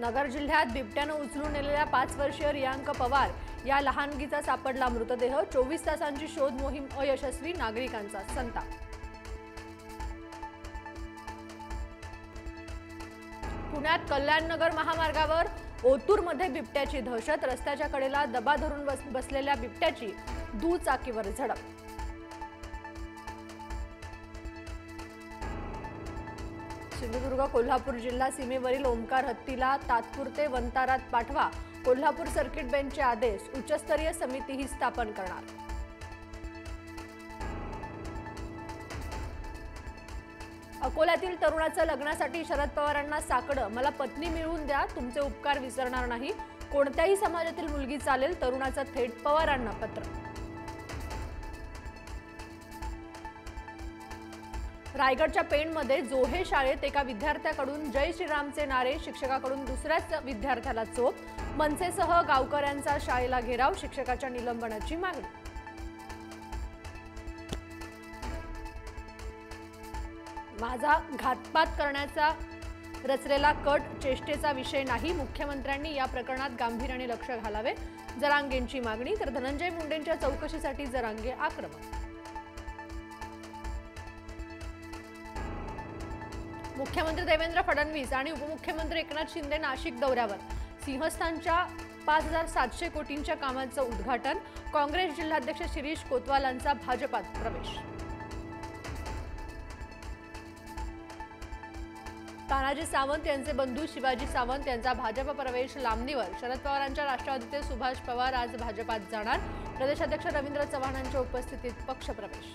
नगर जिल्ह्यात बिबट्यानं उचलून नेलेल्या 5 वर्षीय रियांक पवार या लहानगीचा सापडला मृतदेह। 24 तासांची शोध मोहीम अयशस्वी, नागरिकांचा संताप। पुण्यात कल्याणनगर महामार्गावर ओतूरमध्ये बिबट्याची दहशत। रस्त्याच्या कडेला दबा धरून बसलेल्या बिबट्याची दुचाकीवर झडप। सिंधुदुर्ग कोल्हापूर जिल्हा सीमेवरील ओमकार हत्तीला तात्पुरते वंतारात पाठवा। कोल्हापूर सर्किट बेंचचे आदेश। उच्चस्तरीय समितीही स्थापन करणार। अकोल्यातील तरुणाचं लग्नासाठी शरद पवारांना साकडं। मला पत्नी मिळवून द्या, तुमचे उपकार विसरणार नाही। कोणत्याही समाजातील मुलगी चालेल। तरुणाचं थेट पवारांना पत्र। रायगडच्या पेणमध्ये जोहे शाळेत एका विद्यार्थ्याकडून जय श्रीरामचे नारे, शिक्षकाकडून दुसऱ्याच विद्यार्थ्याला चोप। मनसेसह गावकऱ्यांचा शाळेला घेराव, शिक्षकाच्या निलंबनाची मागणी। माझा घातपात करण्याचा रचलेला कट चेष्टेचा विषय नाही। मुख्यमंत्र्यांनी या प्रकरणात गांभीर्याने लक्ष घालावे, जरांगेंची मागणी। तर धनंजय मुंडेंच्या चौकशीसाठी जरांगे आक्रमक। मुख्यमंत्री देवेंद्र फडणवीस आणि उपमुख्यमंत्री एकनाथ शिंदे नाशिक दौऱ्यावर। सिंहस्थानच्या 5700 कोटींच्या कामांचं उद्घाटन। काँग्रेस जिल्हाध्यक्ष शिरीष कोतवालांचा भाजपात प्रवेश। तानाजी सावंत यांचे बंधू शिवाजी सावंत यांचा भाजप प्रवेश लांबणीवर। शरद पवारांच्या राष्ट्रवादीचे सुभाष पवार आज भाजपात जाणार। प्रदेशाध्यक्ष रवींद्र चव्हाणांच्या उपस्थितीत पक्षप्रवेश।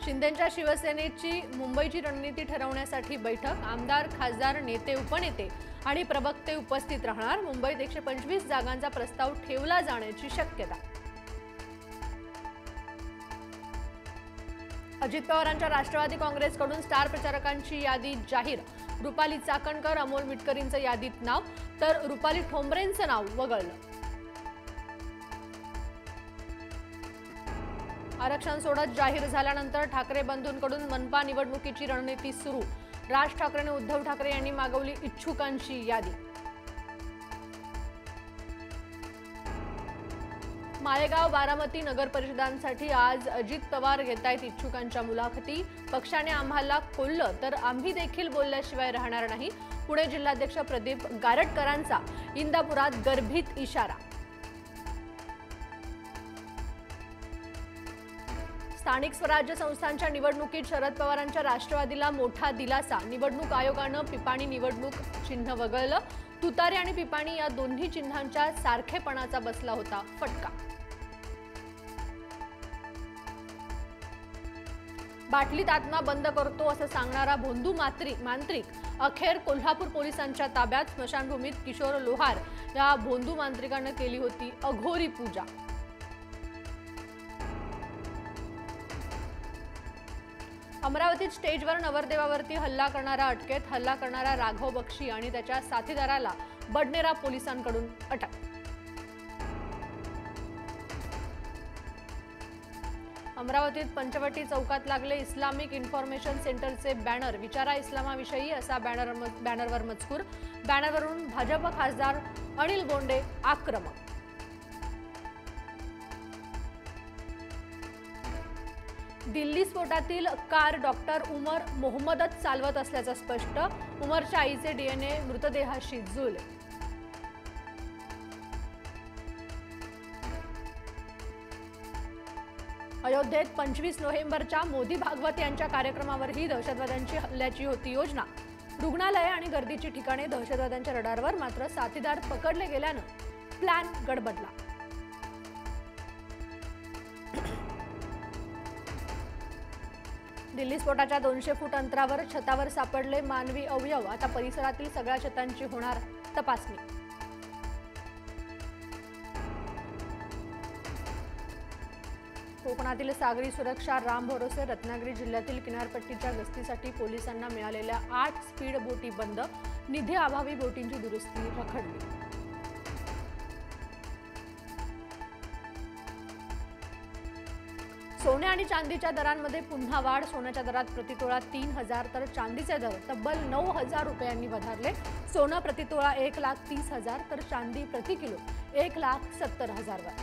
शिंदेंच्या शिवसेनेची मुंबईची रणनीती ठरवण्यासाठी बैठक। आमदार, खासदार, नेते, उपनेते आणि प्रवक्ते उपस्थित राहणार। मुंबईत 125 जागांचा प्रस्ताव ठेवला जाण्याची शक्यता। अजित पवारांच्या राष्ट्रवादी काँग्रेसकडून स्टार प्रचारकांची यादी जाहीर। रुपाली चाकणकर, अमोल मिटकरींचं यादीत नाव, तर रुपाली ठोंबरेंचं नाव वगळलं। आरक्षण सोडत जाहीर झाल्यानंतर ठाकरे बंधूंकडून मनपा निवडणुकीची रणनीती सुरू। राज ठाकरेंनी उद्धव ठाकरे यांनी मागवली इच्छुकांची यादी। माळेगाव, बारामती नगर परिषदांसाठी आज अजित पवार घेतायत इच्छुकांच्या मुलाखती। पक्षाने आम्हाला खोललं तर आम्ही देखील बोलल्याशिवाय राहणार नाही। पुणे जिल्हाध्यक्ष प्रदीप गारटकरांचा इंदापुरात गर्भित इशारा। स्थानिक स्वराज्य संस्थांच्या निवडणुकीत शरद पवारांच्या राष्ट्रवादीला मोठा दिलासा। निवडणूक आयोगानं पिपाणी निवडणूक चिन्ह वगळलं। तुतारी आणि पिपाणी या दोन्ही चिन्हांच्या सारखेपणाचा बसला होता फटका। बाटलीत आत्मा बंद करतो असं सांगणारा भोंदू मांत्रिक अखेर कोल्हापूर पोलिसांच्या ताब्यात। स्मशानभूमीत किशोर लोहार या भोंदू मांत्रिकानं केली होती अघोरी पूजा। अमरावतीत स्टेजवर नवरदेवावरती हल्ला करणारा अटकेत। हल्ला करणारा राघव बक्षी आणि त्याच्या साथीदाराला बडनेरा पोलिसांकडून अटक। अमरावतीत पंचवटी चौकात लागले इस्लामिक इन्फॉर्मेशन सेंटरचे बॅनर। विचारा इस्लामाविषयी असा बॅनरवर मजकूर। बॅनरवरून भाजप खासदार अनिल बोंडे आक्रमक। दिल्ली स्फोटातील कार डॉक्टर उमर मोहम्मदच चालवत असल्याचं स्पष्ट। उमरच्या आईचे डीएनए मृतदेहाशी जुळले। अयोध्येत 25 नोव्हेंबरच्या मोदी भागवत यांच्या कार्यक्रमावरही दहशतवाद्यांची हल्ल्याची होती योजना। रुग्णालये आणि गर्दीची ठिकाणे दहशतवाद्यांच्या रडारवर, मात्र साथीदार पकडले गेल्यानं प्लॅन गडबडला। दिल्ली स्फोटाच्या 200 फूट अंतरावर छतावर सापडले मानवी अवयव। आता परिसरातील सगळ्या छतांची होणार तपासणी। कोकणातील सागरी सुरक्षा राम भरोसे। रत्नागिरी जिल्ह्यातील किनारपट्टीच्या गस्तीसाठी पोलिसांना मिळालेल्या 8 स्पीड बोटी बंद। निधी अभावी बोटींची दुरुस्ती रखडली। सोन्या सोने आणि चांदीच्या दरांमध्ये पुन्हा वाढ. सोन्याच्या दरात प्रतितोळा 3,000 तर चांदीचे दर तब्बल 9,000 रुपयांनी वधारले. सोनं प्रतितोळा 1,30,000 तर चांदी प्रति किलो 1,70,000 वर.